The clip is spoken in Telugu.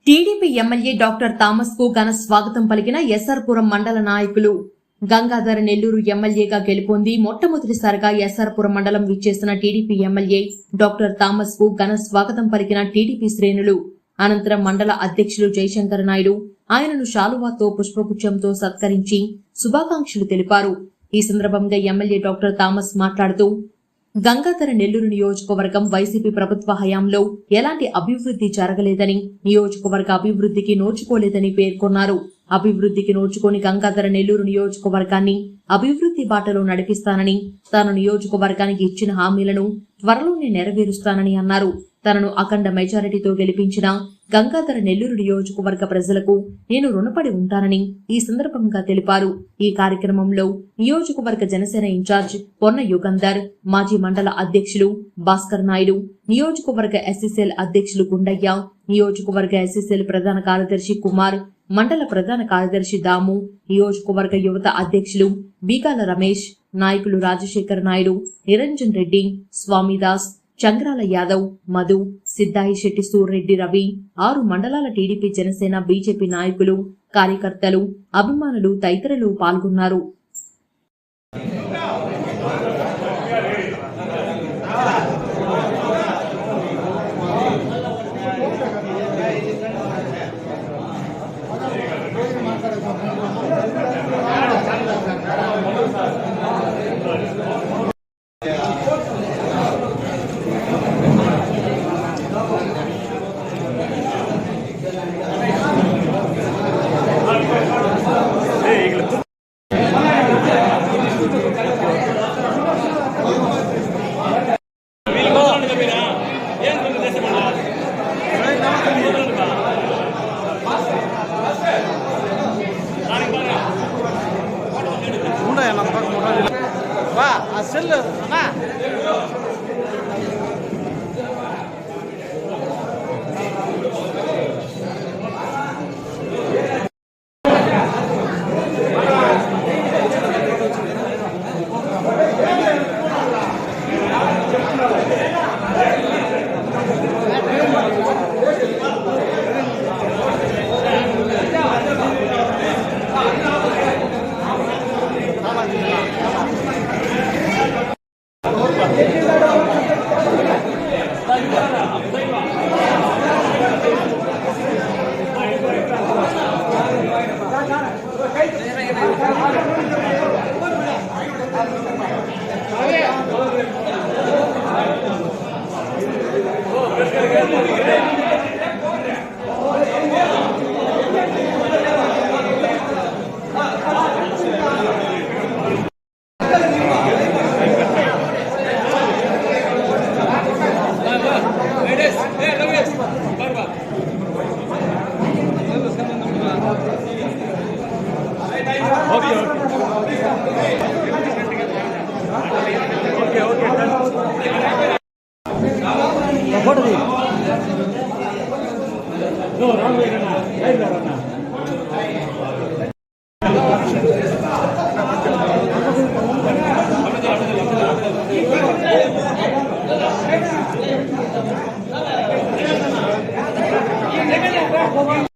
టీడీపీ ఎమ్మెల్యే డాక్టర్ థామస్ కు ఘన స్వాగతం పలికిన ఎస్ఆర్పురం మండల నాయకులు. గంగాధర నెల్లూరు ఎమ్మెల్యేగా గెలుపొంది మొట్టమొదటిసారిగా ఎస్ఆర్పురం మండలం విచ్చేసిన టీడీపీ ఎమ్మెల్యే డాక్టర్ థామస్ కు ఘన స్వాగతం పలికిన టీడీపీ శ్రేణులు. అనంతరం మండల అధ్యక్షులు జయశంకర్ నాయుడు ఆయనను శాలువాతో పుష్పగుచ్చంతో సత్కరించి శుభాకాంక్షలు తెలిపారు. ఈ సందర్భంగా ఎమ్మెల్యే డాక్టర్ థామస్ మాట్లాడుతూ, గంగాధర నెల్లూరు నియోజకవర్గం వైసీపీ ప్రభుత్వ హయాంలో ఎలాంటి అభివృద్ధి జరగలేదని, నియోజకవర్గ అభివృద్ధికి నోచుకోలేదని పేర్కొన్నారు. అభివృద్ధికి నోచుకొని గంగాధర నెల్లూరు నియోజకవర్గాన్ని అభివృద్ధి బాటలో నడిపిస్తానని, తాను నియోజకవర్గానికి ఇచ్చిన హామీలను త్వరలోనే నెరవేరుస్తానని అన్నారు. తనను అఖండ మెజారిటీతో గెలిపించిన గంగాధర నెల్లూరు నియోజకవర్గ ప్రజలకు నేను రుణపడి ఉంటానని ఈ సందర్భంగా తెలిపారు. ఈ కార్యక్రమంలో నియోజకవర్గ జనసేన ఇన్ఛార్జ్ పొన్న యుగంధర్, మాజీ మండల అధ్యక్షులు భాస్కర్ నాయుడు, నియోజకవర్గ ఎస్ఎస్ఎల్ అధ్యక్షులు గుండయ్య, నియోజకవర్గ ఎస్ఎస్ఎల్ ప్రధాన కార్యదర్శి కుమార్, మండల ప్రధాన కార్యదర్శి దాము, నియోజకవర్గ యువత అధ్యక్షులు బీగాల రమేష్, నాయకులు రాజశేఖర్ నాయుడు, నిరంజన్ రెడ్డి, స్వామిదాస్, చంద్రాల యాదవ్, మధు, సిద్దాయి శెట్టి, సూర్రెడ్డి రవి, 6 మండలాల టీడీపీ జనసేన బీజేపీ నాయకులు, కార్యకర్తలు, అభిమానులు తదితరులు పాల్గొన్నారు.